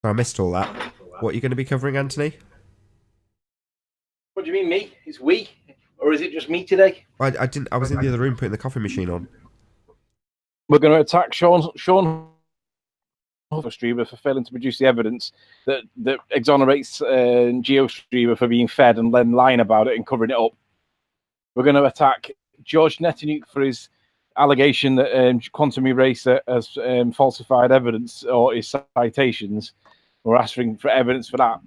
I missed all that. What are you going to be covering, Anthony? What do you mean, me? It's we, or is it just me today? I didn't. I was in the other room putting the coffee machine on. We're going to attack Sean Streamer for failing to produce the evidence that exonerates GeoStreamer for being fed and then lying about it and covering it up. We're going to attack George Netanyahu for his allegation that Quantum Eraser has falsified evidence or his citations. We're asking for evidence for that.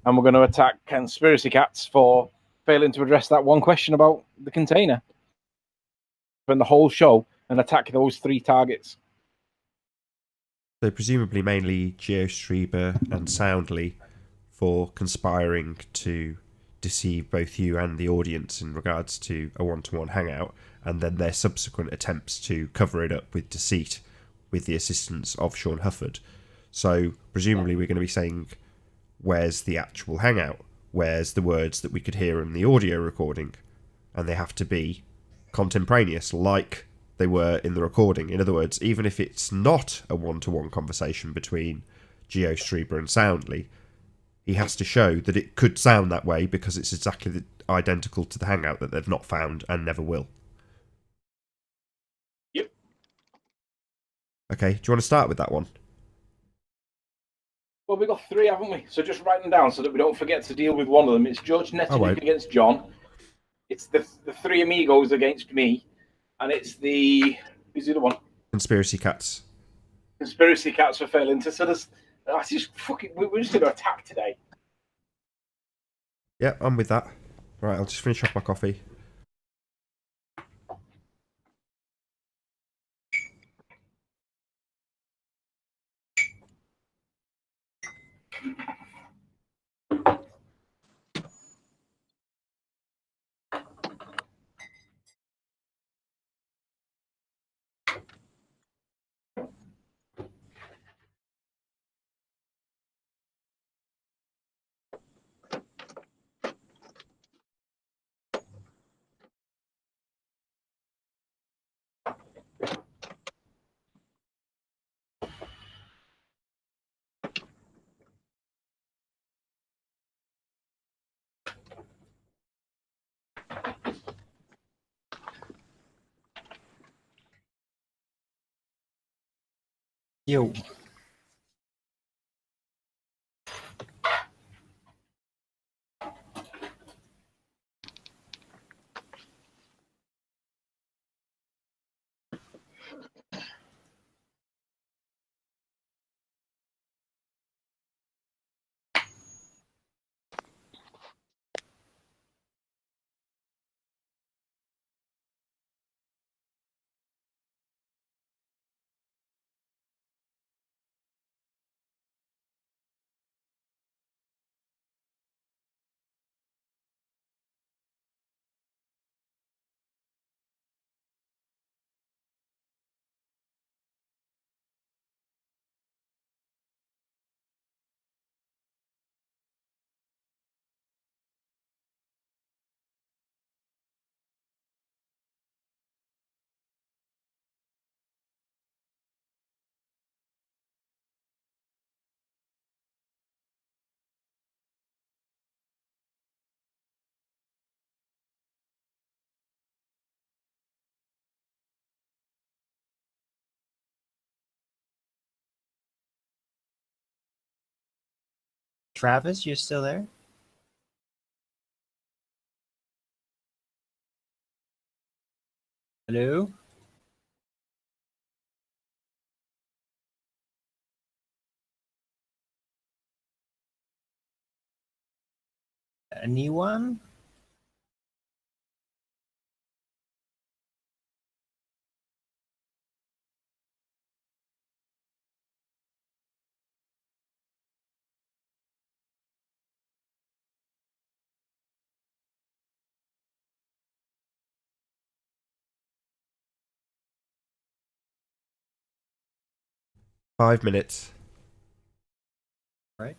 And we're going to attack Conspiracy Cats for failing to address that one question about the container. Spend the whole show and attack those three targets. So presumably mainly GeoStreamer and Soundly for conspiring to deceive both you and the audience in regards to a one-to-one hangout, and then their subsequent attempts to cover it up with deceit with the assistance of Sean Hufford. So presumably we're going to be saying, where's the actual hangout? Where's the words that we could hear in the audio recording? And they have to be contemporaneous, like they were in the recording. In other words, even if it's not a one-to-one conversation between GeoStreamer and Soundly, he has to show that it could sound that way because it's exactly identical to the hangout that they've not found and never will. Yep. Okay, do you want to start with that one? Well, we've got three, haven't we? So just write them down so that we don't forget to deal with one of them. It's George Netanyahu against John. It's the three amigos against me. And it's who's the other one? Conspiracy Cats. Conspiracy Cats for failing to. So there's, that's just fucking. We're just going to attack today. Yeah, I'm with that. Right, I'll just finish off my coffee. Yo. Travis, you still there? Hello? Anyone? Five minutes. Right.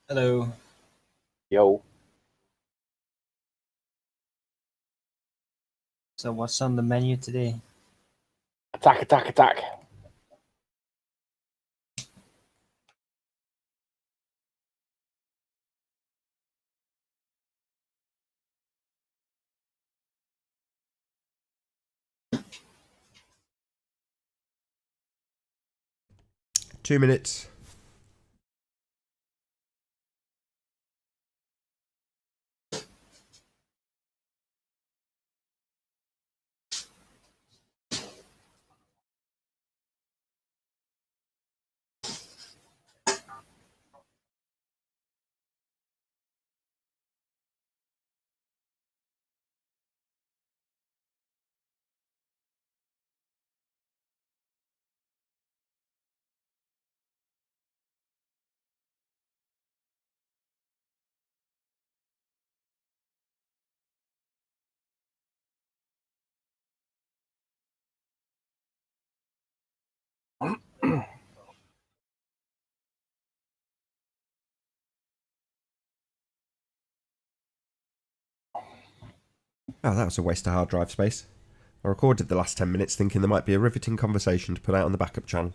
Hello. Yo. So what's on the menu today? Attack, attack, attack. Two minutes. Oh, that was a waste of hard drive space. I recorded the last 10 minutes thinking there might be a riveting conversation to put out on the backup channel.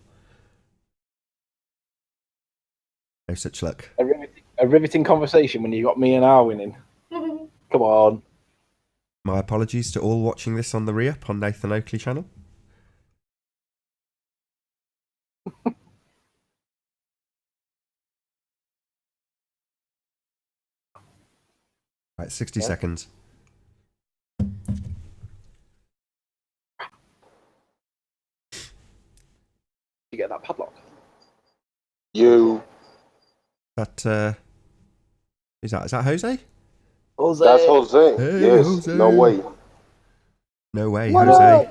No such luck. A riveting conversation when you got me and Arwin in. Come on. My apologies to all watching this on the re-up on Nathan Oakley channel. Right, 60 seconds. You get that padlock. You. Is that Jose? Jose. That's Jose. Hey, yes. Jose. No way. No way, What Jose.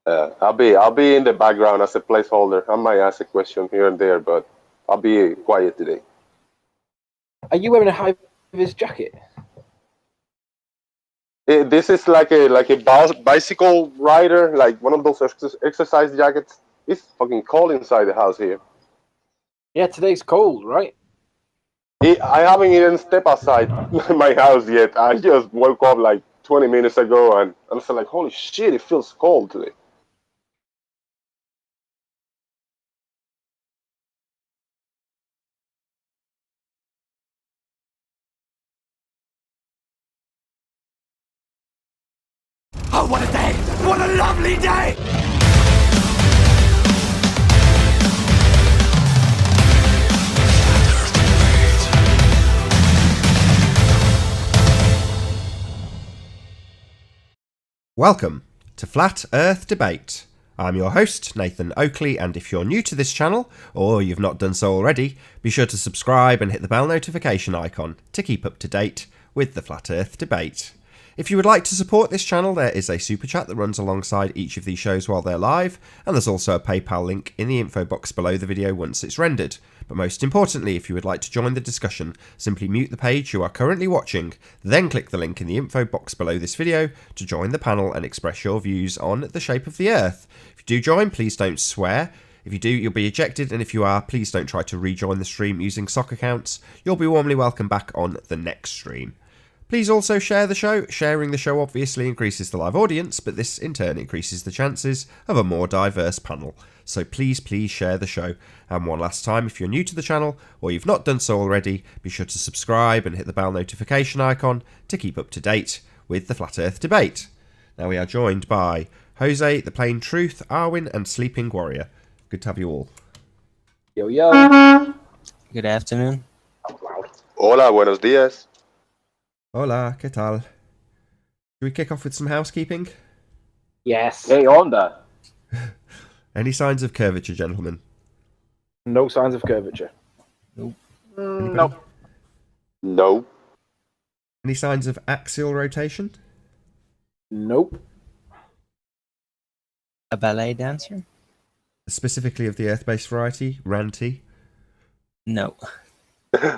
up? I'll be in the background as a placeholder. I might ask a question here and there, but I'll be quiet today. Are you wearing a high-vis jacket? This is like a bicycle rider, like one of those exercise jackets. It's fucking cold inside the house here. Yeah, today's cold, right? I haven't even stepped outside my house yet. I just woke up like 20 minutes ago, and I'm still like, holy shit, it feels cold today. Oh, what a day! What a lovely day! Welcome to Flat Earth Debate. I'm your host, Nathan Oakley, and if you're new to this channel, or you've not done so already, be sure to subscribe and hit the bell notification icon to keep up to date with the Flat Earth Debate. If you would like to support this channel, there is a super chat that runs alongside each of these shows while they're live, and there's also a PayPal link in the info box below the video once it's rendered. But most importantly, if you would like to join the discussion, simply mute the page you are currently watching, then click the link in the info box below this video to join the panel and express your views on the shape of the Earth. If you do join, please don't swear. If you do, you'll be ejected, and if you are, please don't try to rejoin the stream using sock accounts. You'll be warmly welcome back on the next stream. Please also share the show. Sharing the show obviously increases the live audience, but this in turn increases the chances of a more diverse panel. So please share the show. And one last time, if you're new to the channel or you've not done so already, be sure to subscribe and hit the bell notification icon to keep up to date with the Flat Earth Debate. Now we are joined by Jose, The Plain Truth, Arwin and Sleeping Warrior. Good to have you all. Yo, yo. Good afternoon. Hola, buenos días. Hola, ¿qué tal? Should we kick off with some housekeeping? Yes. Hey, onda. Any signs of curvature, gentlemen? No signs of curvature. Nope. Nope. No. Any signs of axial rotation? Nope. A ballet dancer? Specifically of the Earth-based variety, ranty? No.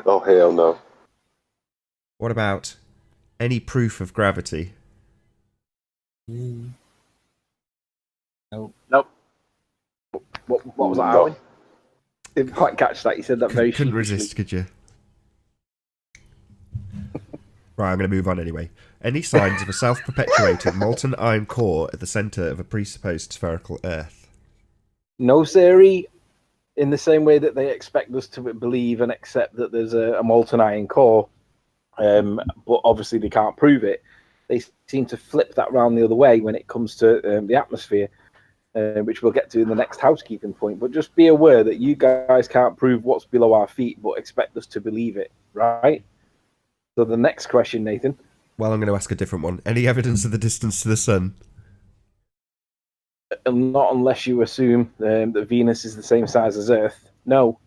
Oh, hell no. What about any proof of gravity? Nope. Nope. What was that, No. Alan? Didn't quite catch that. You said that very Couldn't sheepishly. resist, could you? Right, I'm going to move on anyway. Any signs of a self-perpetuating molten iron core at the centre of a presupposed spherical Earth? No, Siri. In the same way that they expect us to believe and accept that there's a molten iron core, but obviously they can't prove it. They seem to flip that round the other way when it comes to the atmosphere, which we'll get to in the next housekeeping point. But just be aware that you guys can't prove what's below our feet, but expect us to believe it, right? So the next question, Nathan. Well, I'm going to ask a different one. Any evidence of the distance to the Sun? Not unless you assume that Venus is the same size as Earth. No.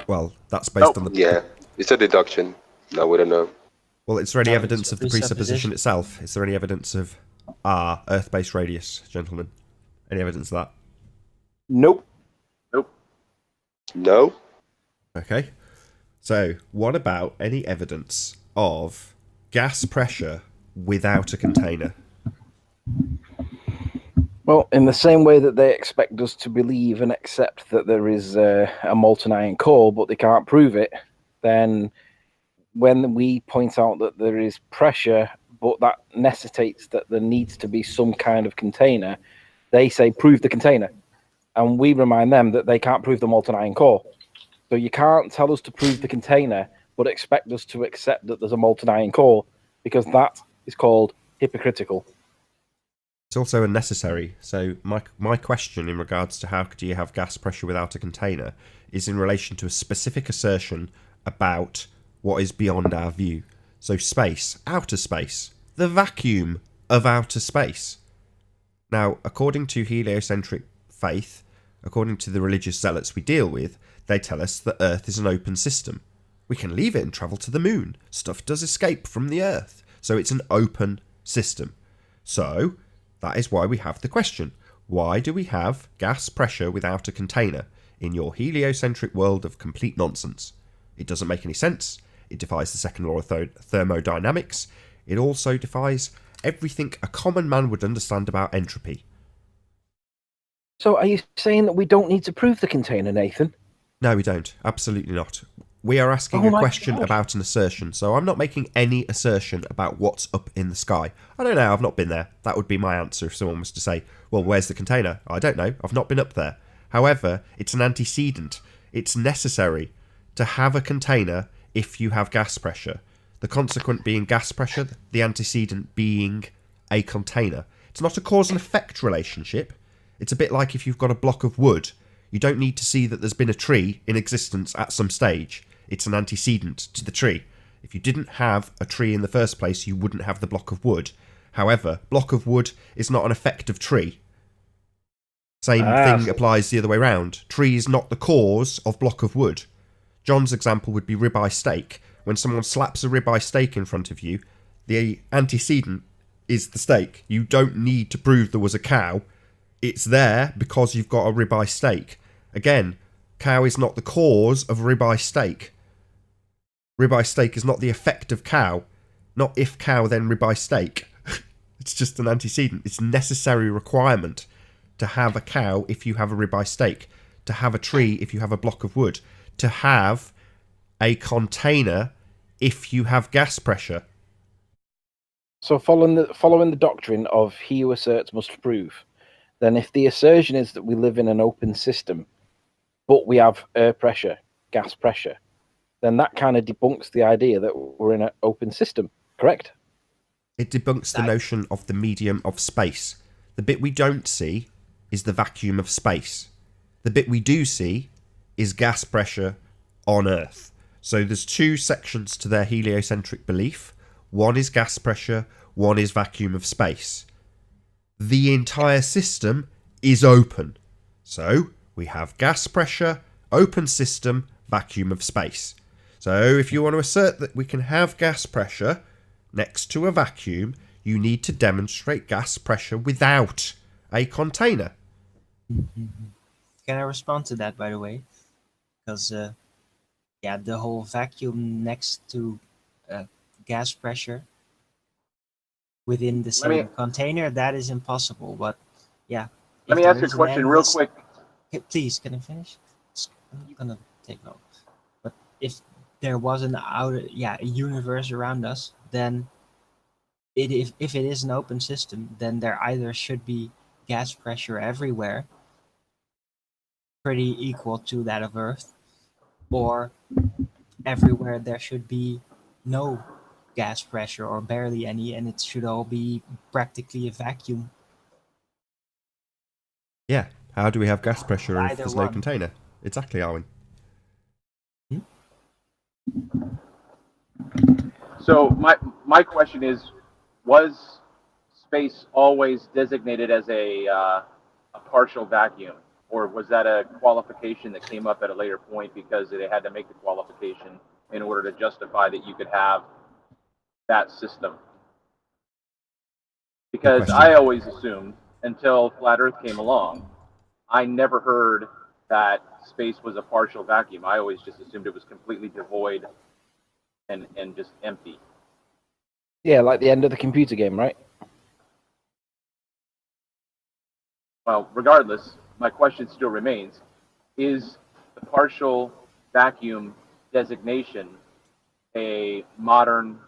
Well, that's based on the... Yeah, it's a deduction. No, we don't know. Well, is there any No, evidence it's of the presupposition itself? Is there any evidence of our Earth-based radius, gentlemen? Any evidence of that? Nope. No? Okay. So, what about any evidence of gas pressure without a container? Well, in the same way that they expect us to believe and accept that there is a molten iron core, but they can't prove it, then when we point out that there is pressure, but that necessitates that there needs to be some kind of container, they say, prove the container. And we remind them that they can't prove the molten iron core. So you can't tell us to prove the container, but expect us to accept that there's a molten iron core, because that is called hypocritical. It's also unnecessary. So my question in regards to how do you have gas pressure without a container is in relation to a specific assertion about what is beyond our view. So space, outer space, the vacuum of outer space. Now, according to heliocentric faith, according to the religious zealots we deal with, they tell us that Earth is an open system. We can leave it and travel to the moon. Stuff does escape from the Earth. So it's an open system. So that is why we have the question. Why do we have gas pressure without a container in your heliocentric world of complete nonsense? It doesn't make any sense. It defies the second law of thermodynamics. It also defies everything a common man would understand about entropy. So are you saying that we don't need to prove the container, Nathan? No, we don't. Absolutely not. We are asking a question about an assertion, so I'm not making any assertion about what's up in the sky. I don't know, I've not been there. That would be my answer if someone was to say, well, where's the container? I don't know, I've not been up there. However, it's an antecedent. It's necessary to have a container if you have gas pressure. The consequent being gas pressure, the antecedent being a container. It's not a cause and effect relationship. It's a bit like if you've got a block of wood. You don't need to see that there's been a tree in existence at some stage. It's an antecedent to the tree. If you didn't have a tree in the first place, you wouldn't have the block of wood. However, block of wood is not an effect of tree. Same thing applies the other way round. Tree is not the cause of block of wood. John's example would be ribeye steak. When someone slaps a ribeye steak in front of you, the antecedent is the steak. You don't need to prove there was a cow. It's there because you've got a ribeye steak. Again, cow is not the cause of ribeye steak. Ribeye steak is not the effect of cow. Not if cow, then ribeye steak. It's just an antecedent. It's a necessary requirement to have a cow if you have a ribeye steak. To have a tree if you have a block of wood. To have a container if you have gas pressure. So following the doctrine of he who asserts must prove, then if the assertion is that we live in an open system, but we have air pressure, gas pressure, then that kind of debunks the idea that we're in an open system, correct? It debunks the notion of the medium of space. The bit we don't see is the vacuum of space. The bit we do see is gas pressure on Earth. So there's two sections to their heliocentric belief. One is gas pressure, one is vacuum of space. The entire system is open. So we have gas pressure, open system, vacuum of space. So if you want to assert that we can have gas pressure next to a vacuum, you need to demonstrate gas pressure without a container. Can I respond to that, by the way? Because, yeah, the whole vacuum next to gas pressure within the Let me- same container, that is impossible. But yeah, Let if me there ask you a is an question real endless- quick. Okay, please, can I finish? I'm gonna take long. But if there was a universe around us, then if it is an open system, then there either should be gas pressure everywhere, pretty equal to that of Earth, or everywhere there should be no gas pressure or barely any, and it should all be practically a vacuum. Yeah. How do we have gas pressure if Either there's no one. container? Exactly, Arwen. So my question is, was space always designated as a partial vacuum, or was that a qualification that came up at a later point because they had to make the qualification in order to justify that you could have that system? Because question. I always assumed until Flat Earth came along, I never heard that space was a partial vacuum. I always just assumed it was completely devoid and just empty. Yeah, like the end of the computer game, right? Well, regardless, my question still remains: is the partial vacuum designation a modern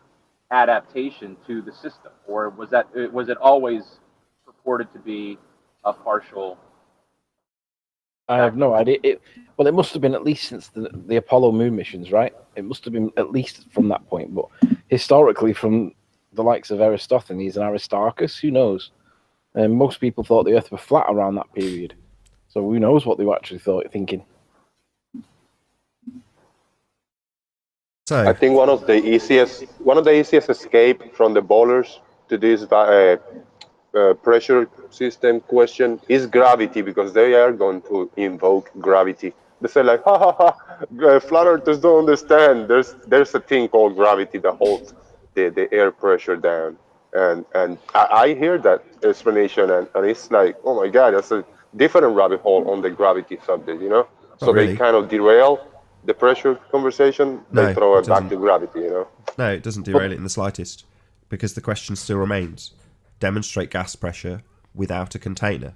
adaptation to the system, or was it always purported to be a partial? I have no idea. Well, it must have been at least since the Apollo moon missions, right? It must have been at least from that point. But historically, from the likes of Aristophanes and Aristarchus, who knows? And most people thought the Earth was flat around that period. So who knows what they were actually thinking? So I think one of the easiest escape from the bowlers to this pressure system question is gravity, because they are going to invoke gravity. They say like, ha ha ha, flat earthers don't understand. There's a thing called gravity that holds the air pressure down, and I hear that explanation, and it's like, oh my god, that's a different rabbit hole on the gravity subject, you know. So really. they kind of derail the pressure conversation. No, They throw it it back doesn't. to gravity, you know. No, it doesn't derail it in the slightest, because the question still remains: demonstrate gas pressure without a container.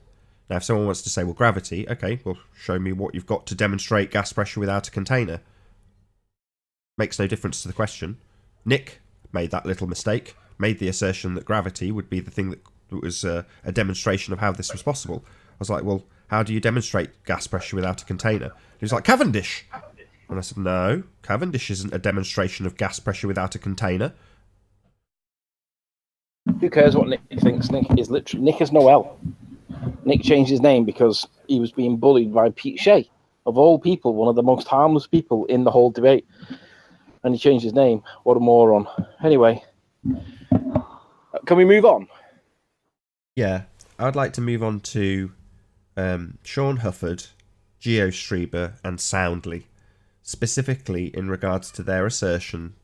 Now, if someone wants to say, well, gravity, okay, well, show me what you've got to demonstrate gas pressure without a container. Makes no difference to the question. Nick made that little mistake, made the assertion that gravity would be the thing that was a demonstration of how this was possible. I was like, well, how do you demonstrate gas pressure without a container? He was like, Cavendish. And I said, no, Cavendish isn't a demonstration of gas pressure without a container. Who cares what Nick thinks? Nick is Noel. Nick changed his name because he was being bullied by Pete Shea, of all people, one of the most harmless people in the whole debate. And he changed his name. What a moron. Anyway, can we move on? Yeah, I'd like to move on to Sean Hufford, Geo Strieber, and Soundly, specifically in regards to their assertion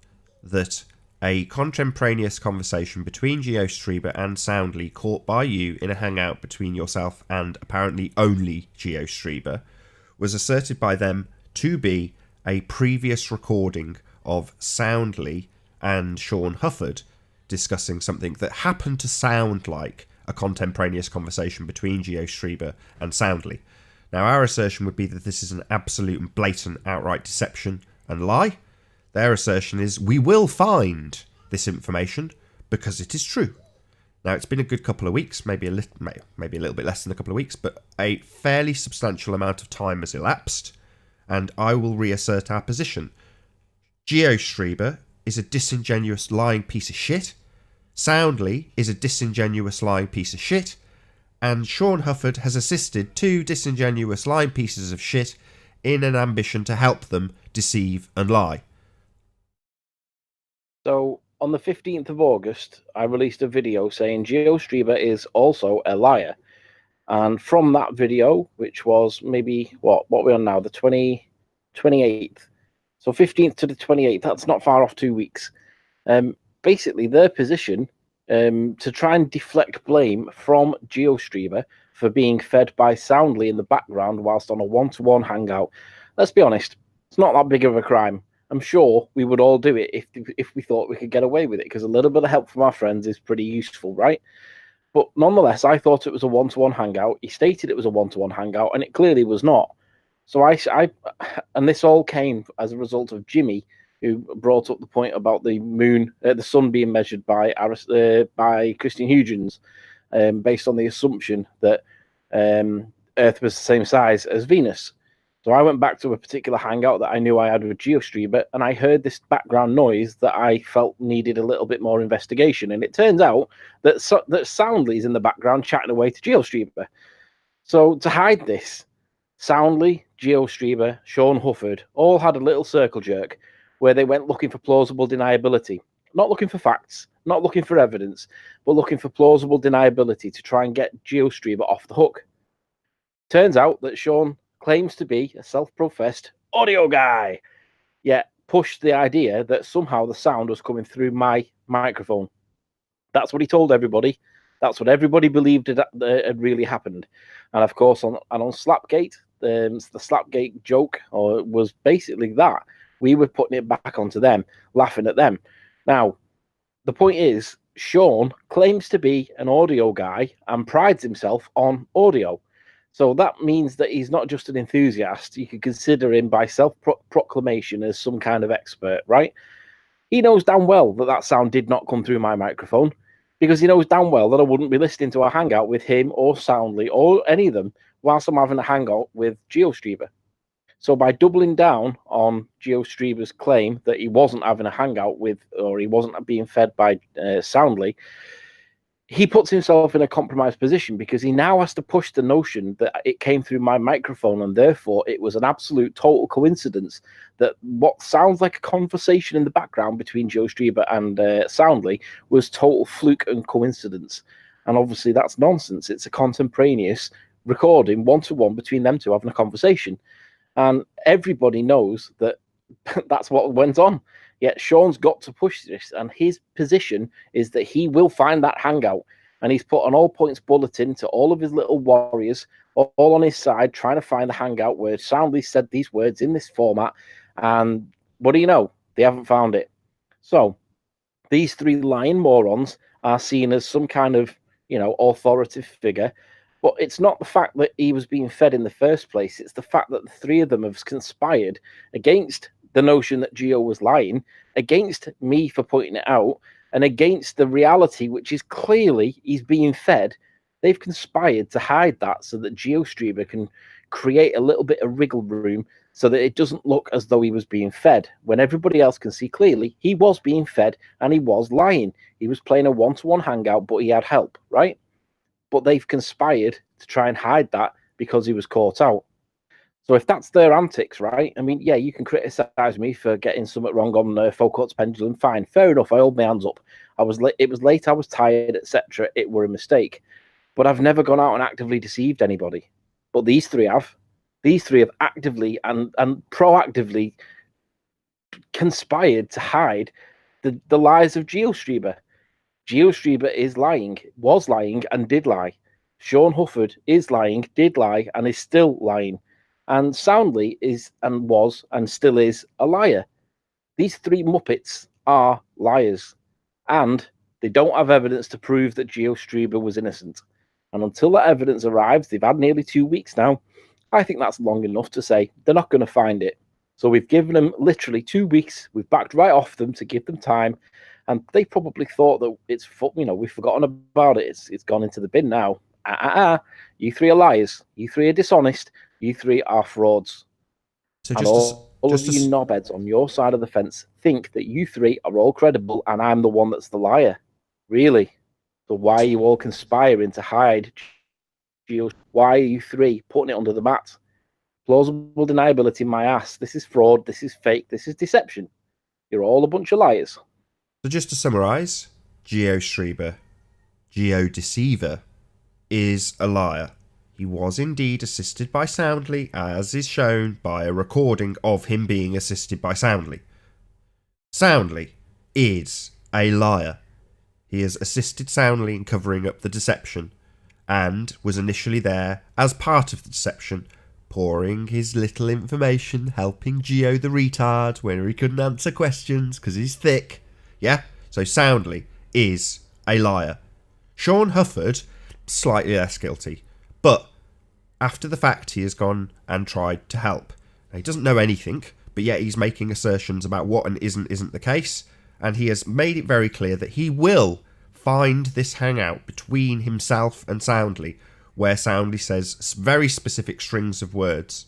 that a contemporaneous conversation between Geo Strieber and Soundly caught by you in a hangout between yourself and apparently only Geo Strieber was asserted by them to be a previous recording of Soundly and Sean Hufford discussing something that happened to sound like a contemporaneous conversation between Geo Strieber and Soundly. Now, our assertion would be that this is an absolute and blatant outright deception and lie. Their assertion is, we will find this information because it is true. Now, it's been a good couple of weeks, maybe a little bit less than a couple of weeks, but a fairly substantial amount of time has elapsed, and I will reassert our position. Geo Strieber is a disingenuous, lying piece of shit. Soundly is a disingenuous, lying piece of shit. And Sean Hufford has assisted two disingenuous, lying pieces of shit in an ambition to help them deceive and lie. So, on the 15th of August, I released a video saying Geo Strieber is also a liar. And from that video, which was maybe, what we're on now, the 28th. So 15th to the 28th, that's not far off 2 weeks. Basically, their position to try and deflect blame from Geo Strieber for being fed by Soundly in the background whilst on a one-to-one hangout. Let's be honest, it's not that big of a crime. I'm sure we would all do it if we thought we could get away with it, because a little bit of help from our friends is pretty useful, right? But nonetheless, I thought it was a one-to-one hangout. He stated it was a one-to-one hangout, and it clearly was not. So and this all came as a result of Jimmy, who brought up the point about the moon, the sun being measured by Christian Huygens, based on the assumption that Earth was the same size as Venus. So I went back to a particular hangout that I knew I had with GeoStreamer, and I heard this background noise that I felt needed a little bit more investigation. And it turns out that Soundly's in the background chatting away to GeoStreamer. So to hide this, Soundly, GeoStreamer, Sean Hufford all had a little circle jerk where they went looking for plausible deniability. Not looking for facts, not looking for evidence, but looking for plausible deniability to try and get GeoStreamer off the hook. Turns out that Sean claims to be a self-professed audio guy, yet pushed the idea that somehow the sound was coming through my microphone. That's what he told everybody. That's what everybody believed had really happened. And of course, on Slapgate, the Slapgate joke was basically that. We were putting it back onto them, laughing at them. Now, the point is, Sean claims to be an audio guy and prides himself on audio. So that means that he's not just an enthusiast. You could consider him by self-proclamation as some kind of expert, right? He knows damn well that sound did not come through my microphone, because he knows damn well that I wouldn't be listening to a hangout with him or Soundly or any of them whilst I'm having a hangout with GeoStreamer. So by doubling down on GeoStreamer's claim that he wasn't having a hangout with, or he wasn't being fed by Soundly, he puts himself in a compromised position, because he now has to push the notion that it came through my microphone, and therefore it was an absolute total coincidence that what sounds like a conversation in the background between GeoStreamer and Soundly was total fluke and coincidence. And obviously that's nonsense. It's a contemporaneous recording, one-to-one, between them two having a conversation. And everybody knows that that's what went on. Yet Sean's got to push this, and his position is that he will find that hangout. And he's put an all points bulletin to all of his little warriors, all on his side, trying to find the hangout where Soundly said these words in this format. And what do you know? They haven't found it. So these three lying morons are seen as some kind of, authoritative figure. But it's not the fact that he was being fed in the first place. It's the fact that the three of them have conspired against the notion that Geo was lying, against me for pointing it out, and against the reality, which is clearly he's being fed. They've conspired to hide that so that GeoStreamer can create a little bit of wriggle room so that it doesn't look as though he was being fed, when everybody else can see clearly he was being fed and he was lying. He was playing a one-to-one hangout, but he had help, right? But they've conspired to try and hide that because he was caught out. So if that's their antics, right? I mean, yeah, you can criticize me for getting something wrong on Foucault's pendulum. Fine, fair enough. I hold my hands up. It was late. I was tired, etc. It were a mistake, but I've never gone out and actively deceived anybody. But these three have. These three have actively and proactively conspired to hide the lies of GeoStreamer. GeoStreamer is lying, was lying, and did lie. Sean Hufford is lying, did lie, and is still lying. And Soundly is and was and still is a liar. These three Muppets are liars. And they don't have evidence to prove that GeoStreamer was innocent. And until that evidence arrives, they've had nearly 2 weeks now. I think that's long enough to say they're not going to find it. So we've given them literally 2 weeks. We've backed right off them to give them time. And they probably thought that we've forgotten about it. It's gone into the bin now. You three are liars. You three are dishonest. You three are frauds. So and just all of you knobheads on your side of the fence think that you three are all credible and I'm the one that's the liar. Really? So why are you all conspiring to hide? Why are you three putting it under the mat? Plausible deniability, my ass. This is fraud. This is fake. This is deception. You're all a bunch of liars. So just to summarise, GeoStreamer, Geodeceiver, is a liar. He was indeed assisted by Soundly, as is shown by a recording of him being assisted by Soundly. Soundly is a liar. He has assisted Soundly in covering up the deception, and was initially there as part of the deception, pouring his little information, helping Geo the retard when he couldn't answer questions because he's thick. Yeah? So Soundly is a liar. Sean Hufford, slightly less guilty. But after the fact, he has gone and tried to help. Now, he doesn't know anything, but yet he's making assertions about what and isn't the case. And he has made it very clear that he will find this hangout between himself and Soundly, where Soundly says very specific strings of words.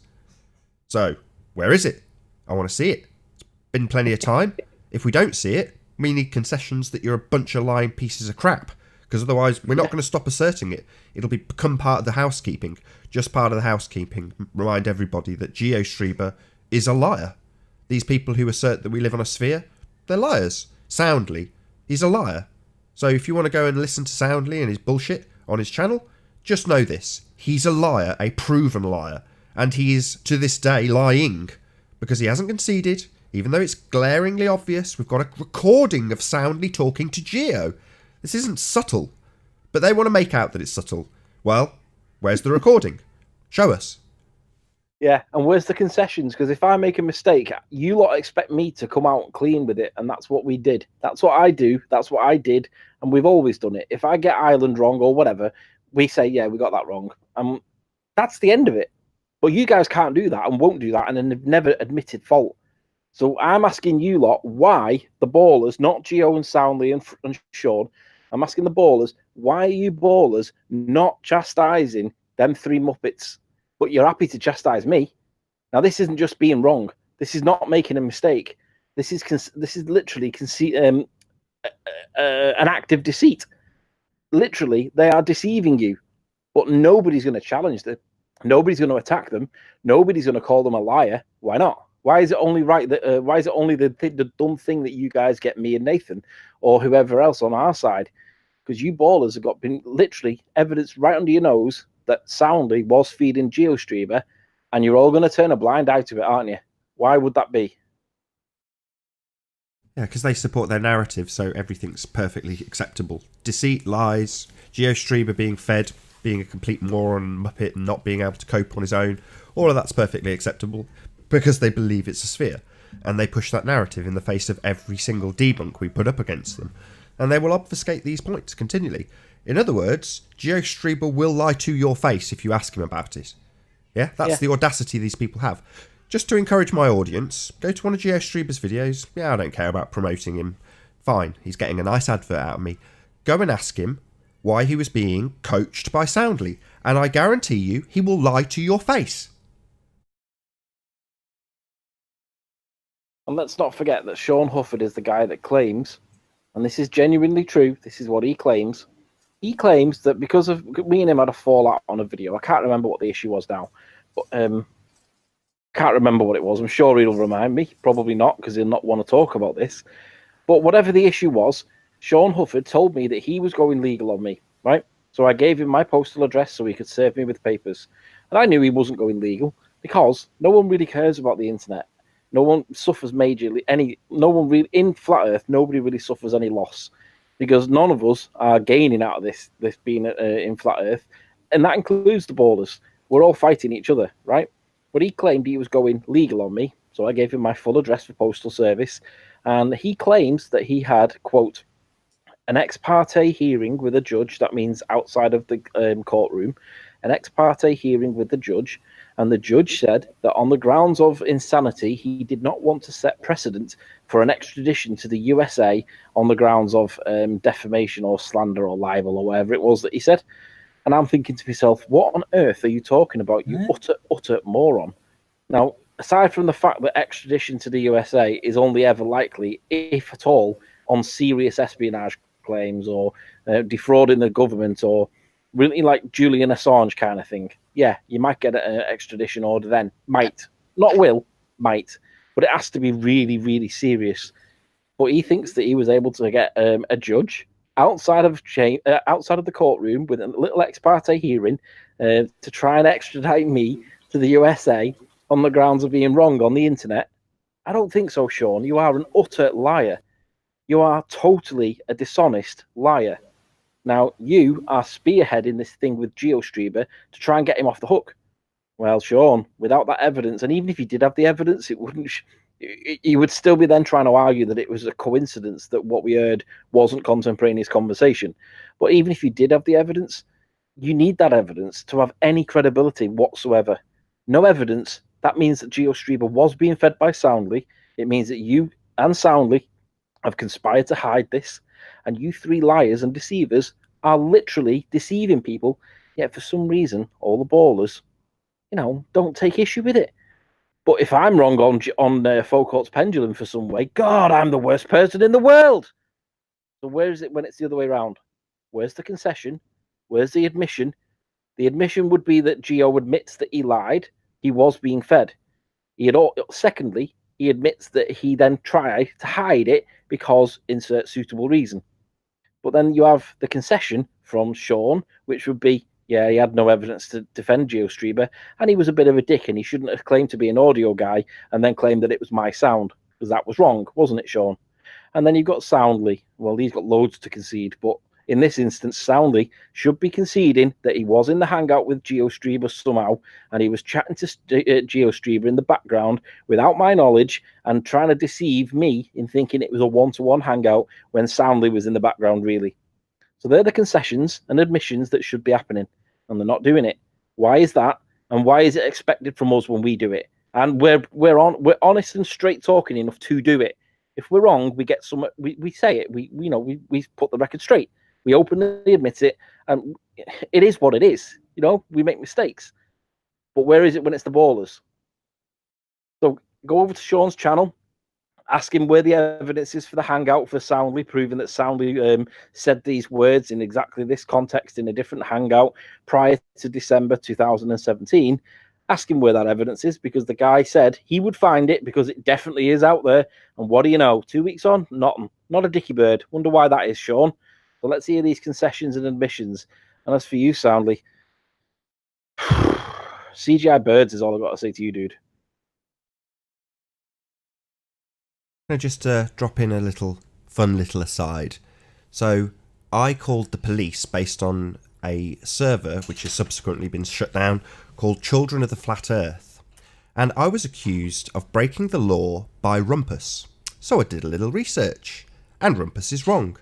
So, where is it? I want to see it. It's been plenty of time. If we don't see it, we need concessions that you're a bunch of lying pieces of crap. Because otherwise, we're not going to stop asserting it. It'll become part of the housekeeping. Just part of the housekeeping. Remind everybody that GeoStreamer is a liar. These people who assert that we live on a sphere, they're liars. Soundly, he's a liar. So if you want to go and listen to Soundly and his bullshit on his channel, just know this. He's a liar, a proven liar. And he is, to this day, lying. Because he hasn't conceded, even though it's glaringly obvious. We've got a recording of Soundly talking to Geo. This isn't subtle. But they want to make out that it's subtle. Well, where's the recording? Show us. Yeah, and where's the concessions? Because if I make a mistake, you lot expect me to come out clean with it, and that's what we did. That's what I do. That's what I did, and we've always done it. If I get Ireland wrong or whatever, we say, yeah, we got that wrong. That's the end of it. But you guys can't do that and won't do that, and then have never admitted fault. So I'm asking you lot why the ballers, not Geo and Soundly and Sean, I'm asking the ballers, why are you ballers not chastising them three Muppets? But you're happy to chastise me. Now, this isn't just being wrong. This is not making a mistake. This is literally an act of deceit. Literally, they are deceiving you. But nobody's going to challenge them. Nobody's going to attack them. Nobody's going to call them a liar. Why not? Why is it only right that? Why is it only the dumb thing that you guys get me and Nathan or whoever else on our side? Because you ballers have been literally evidence right under your nose that Soundly was feeding GeoStreamer, and you're all going to turn a blind eye to it, aren't you? Why would that be? Yeah, because they support their narrative, so everything's perfectly acceptable. Deceit, lies, GeoStreamer being fed, being a complete moron, muppet, and not being able to cope on his own, all of that's perfectly acceptable because they believe it's a sphere, and they push that narrative in the face of every single debunk we put up against them, and they will obfuscate these points continually. In other words, GeoStreamer will lie to your face if you ask him about it. Yeah, that's the audacity these people have. Just to encourage my audience, go to one of GeoStreamer's videos. Yeah, I don't care about promoting him. Fine, he's getting a nice advert out of me. Go and ask him why he was being coached by Soundly, and I guarantee you he will lie to your face. And let's not forget that Sean Hufford is the guy that claims, and this is genuinely true, this is what he claims. He claims that because of me and him had a fallout on a video. I can't remember what the issue was now, but can't remember what it was. I'm sure he'll remind me. Probably not, because he'll not want to talk about this. But whatever the issue was, Sean Hufford told me that he was going legal on me, right? So I gave him my postal address so he could serve me with papers. And I knew he wasn't going legal because no one really cares about the internet. No one suffers majorly in Flat Earth, nobody really suffers any loss. Because none of us are gaining out of this being in Flat Earth, and that includes the ballers. We're all fighting each other, right? But he claimed he was going legal on me, so I gave him my full address for postal service, and he claims that he had, quote, an ex parte hearing with a judge, that means outside of the courtroom, an ex parte hearing with the judge, and the judge said that on the grounds of insanity, he did not want to set precedent for an extradition to the USA on the grounds of defamation or slander or libel or whatever it was that he said. And I'm thinking to myself, what on earth are you talking about, you utter moron? Now, aside from the fact that extradition to the USA is only ever likely, if at all, on serious espionage claims or defrauding the government or really like Julian Assange kind of thing, yeah, you might get an extradition order then. Might. Not will. Might. But it has to be really, really serious. But he thinks that he was able to get a judge outside of the courtroom with a little ex parte hearing to try and extradite me to the USA on the grounds of being wrong on the internet. I don't think so, Sean. You are an utter liar. You are totally a dishonest liar. Now, you are spearheading this thing with GeoStreamer to try and get him off the hook. Well, Sean, without that evidence, and even if you did have the evidence, it wouldn't. You would still be then trying to argue that it was a coincidence that what we heard wasn't contemporaneous conversation. But even if you did have the evidence, you need that evidence to have any credibility whatsoever. No evidence. That means that GeoStreamer was being fed by Soundly. It means that you and Soundly have conspired to hide this, and you three liars and deceivers are literally deceiving people. Yet for some reason, all the ballers, don't take issue with it. But if I'm wrong on Foucault's pendulum for some way, God, I'm the worst person in the world. So where is it when it's the other way around? Where's the concession? Where's the admission? The admission would be that Geo admits that he lied. He was being fed. Secondly, he admits that he then tried to hide it because insert suitable reason. But then you have the concession from Sean, which would be, yeah, he had no evidence to defend GeoStreamer, and he was a bit of a dick, and he shouldn't have claimed to be an audio guy and then claimed that it was my sound, because that was wrong, wasn't it, Sean? And then you've got Soundly. Well, he's got loads to concede, but in this instance, Soundly should be conceding that he was in the hangout with GeoStreamer somehow, and he was chatting to GeoStreamer in the background without my knowledge and trying to deceive me in thinking it was a one-to-one hangout when Soundly was in the background, really. So they're the concessions and admissions that should be happening, and they're not doing it. Why is that? And why is it expected from us when we do it? And we're honest and straight talking enough to do it. If we're wrong, we get some. We say it. We put the record straight. We openly admit it, and it is what it is. We make mistakes. But where is it when it's the ballers? So go over to Sean's channel, ask him where the evidence is for the hangout for Soundly, proving that Soundly said these words in exactly this context in a different hangout prior to December 2017. Ask him where that evidence is, because the guy said he would find it because it definitely is out there. And what do you know? 2 weeks on, not a dicky bird. Wonder why that is, Sean. So let's hear these concessions and admissions. And as for you, Soundly, CGI birds is all I've got to say to you, dude. I'm going to just drop in a fun little aside. So I called the police based on a server which has subsequently been shut down called Children of the Flat Earth. And I was accused of breaking the law by Rumpus. So I did a little research. And Rumpus is wrong.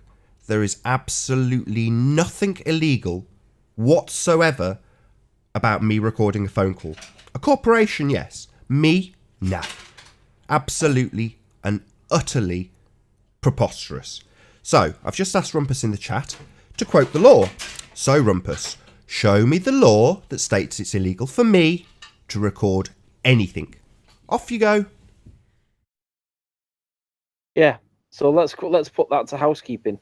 There is absolutely nothing illegal whatsoever about me recording a phone call. A corporation, yes. Me, no. Absolutely and utterly preposterous. So, I've just asked Rumpus in the chat to quote the law. So, Rumpus, show me the law that states it's illegal for me to record anything. Off you go. Yeah, so let's put that to housekeeping.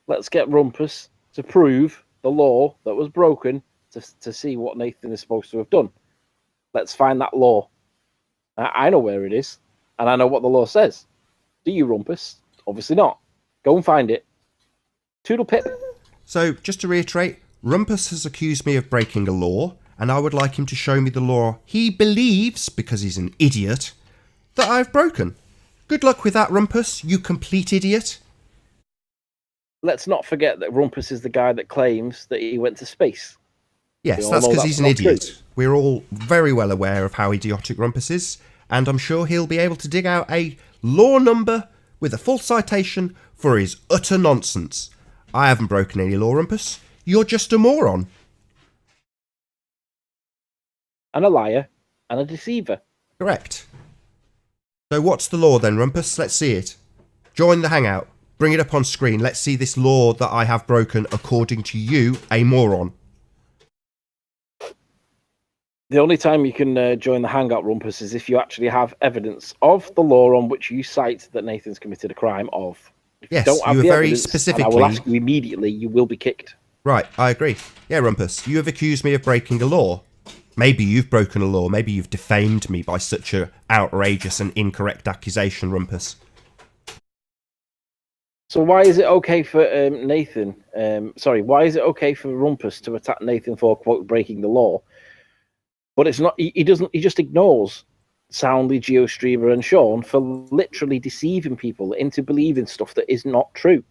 Let's get Rumpus to prove the law that was broken to see what Nathan is supposed to have done. Let's find that law. I know where it is, and I know what the law says. Do you, Rumpus? Obviously not. Go and find it. Toodle pip. So, just to reiterate, Rumpus has accused me of breaking a law, and I would like him to show me the law he believes, because he's an idiot, that I've broken. Good luck with that, Rumpus, you complete idiot. Let's not forget that Rumpus is the guy that claims that he went to space. Yes, that's because he's an idiot. We're all very well aware of how idiotic Rumpus is, and I'm sure he'll be able to dig out a law number with a full citation for his utter nonsense. I haven't broken any law, Rumpus. You're just a moron. And a liar, and a deceiver. Correct. So what's the law then, Rumpus? Let's see it. Join the hangout. Bring it up on screen. Let's see this law that I have broken according to you, a moron. The only time you can join the hangout, Rumpus, is if you actually have evidence of the law on which you cite that Nathan's committed a crime of. If Yes, you don't have you the were very evidence, specifically... and I will ask you immediately, you will be kicked. Right, I agree. Yeah, Rumpus, you have accused me of breaking a law. Maybe you've broken a law. Maybe you've defamed me by such an outrageous and incorrect accusation, Rumpus. So why is it okay for why is it okay for Rumpus to attack Nathan for, quote, breaking the law? But it's not, he just ignores Soundly, GeoStreamer and Sean for literally deceiving people into believing stuff that is not true.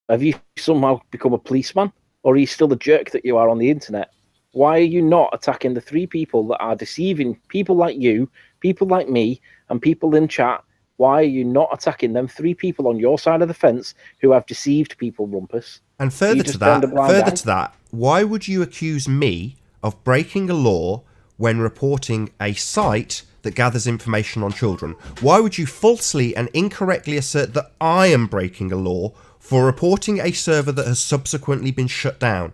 Have you somehow become a policeman? Or are you still the jerk that you are on the internet? Why are you not attacking the 3 people that are deceiving people like you, people like me, and people in chat? Why are you not attacking them 3 people on your side of the fence who have deceived people, Rumpus? And further to that, why would you accuse me of breaking a law when reporting a site that gathers information on children? Why would you falsely and incorrectly assert that I am breaking a law for reporting a server that has subsequently been shut down?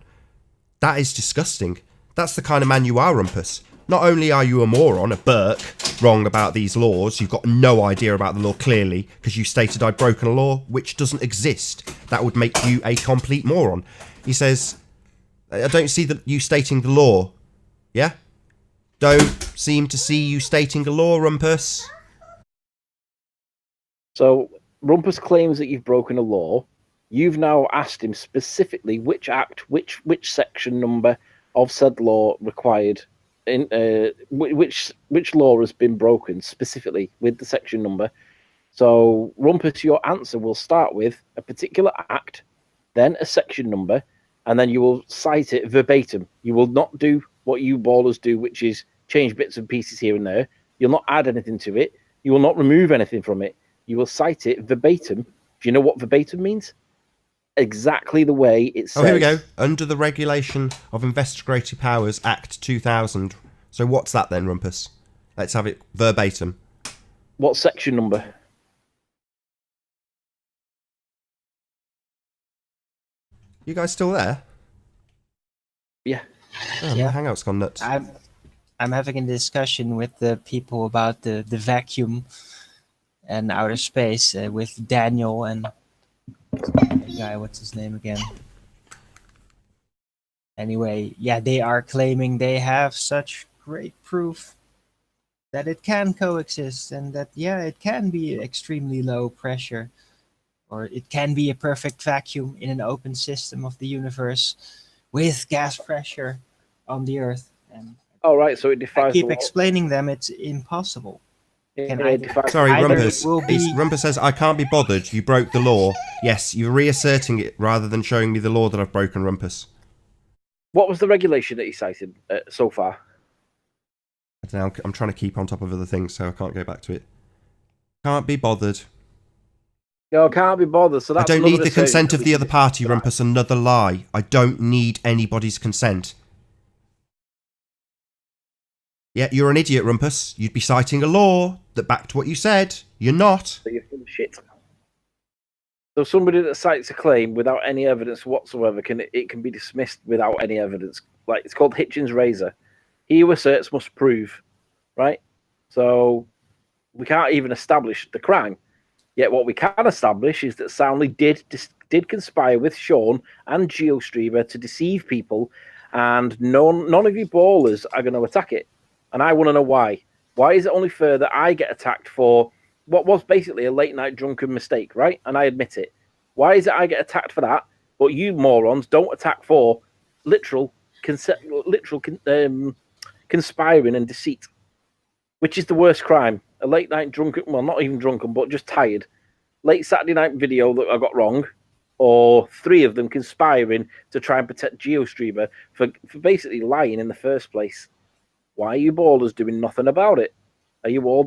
That is disgusting. That's the kind of man you are, Rumpus. Not only are you a moron, a Burke, wrong about these laws, you've got no idea about the law clearly, because you stated I'd broken a law which doesn't exist. That would make you a complete moron. He says, I don't see you stating the law. Yeah? Don't seem to see you stating a law, Rumpus. So, Rumpus claims that you've broken a law. You've now asked him specifically which act, which section number of said law required, which law has been broken specifically with the section number. So, Rumpus, your answer will start with a particular act, then a section number, and then you will cite it verbatim. You will not do what you ballers do, which is change bits and pieces here and there. You'll not add anything to it. You will not remove anything from it. You will cite it verbatim. Do you know what verbatim means? Exactly the way it says. Oh, here we go. Under the Regulation of Investigatory Powers Act 2000. So what's that then, Rumpus? Let's have it verbatim. What section number? You guys still there? Yeah. Oh, Yeah. my hangout's gone nuts. I'm having a discussion with the people about the vacuum and outer space with Daniel and the guy, what's his name again? Anyway, yeah, they are claiming they have such great proof that it can coexist and that, yeah, it can be extremely low pressure, or it can be a perfect vacuum in an open system of the universe with gas pressure on the Earth. And Oh, right, so it defies I keep the law. explaining them it's impossible. And It defies- Sorry, either Rumpus. will be- Rumpus says, I can't be bothered. You broke the law. Yes, you're reasserting it rather than showing me the law that I've broken, Rumpus. What was the regulation that he cited so far? I don't know, I'm trying to keep on top of other things, so I can't go back to it. Can't be bothered. No, can't be bothered. So I that's don't need another the consent assertion of the other party, Rumpus. Another lie. I don't need anybody's consent. Yeah, you're an idiot, Rumpus. You'd be citing a law that backed what you said. You're not. So you're full of shit. So somebody that cites a claim without any evidence whatsoever can be dismissed without any evidence. Like, it's called Hitchens' razor. He who asserts must prove, right? So we can't even establish the crime. Yet what we can establish is that Soundly did conspire with Sean and GeoStreamer to deceive people, and none of you ballers are going to attack it. And I want to know why. Why is it only fair that I get attacked for what was basically a late night drunken mistake, right? And I admit it. Why is it I get attacked for that, but you morons don't attack for literal conspiring and deceit, which is the worst crime? A late night drunken, well, not even drunken, but just tired, late Saturday night video that I got wrong, or 3 of them conspiring to try and protect GeoStreamer for basically lying in the first place. Why are you ballers doing nothing about it? Are you all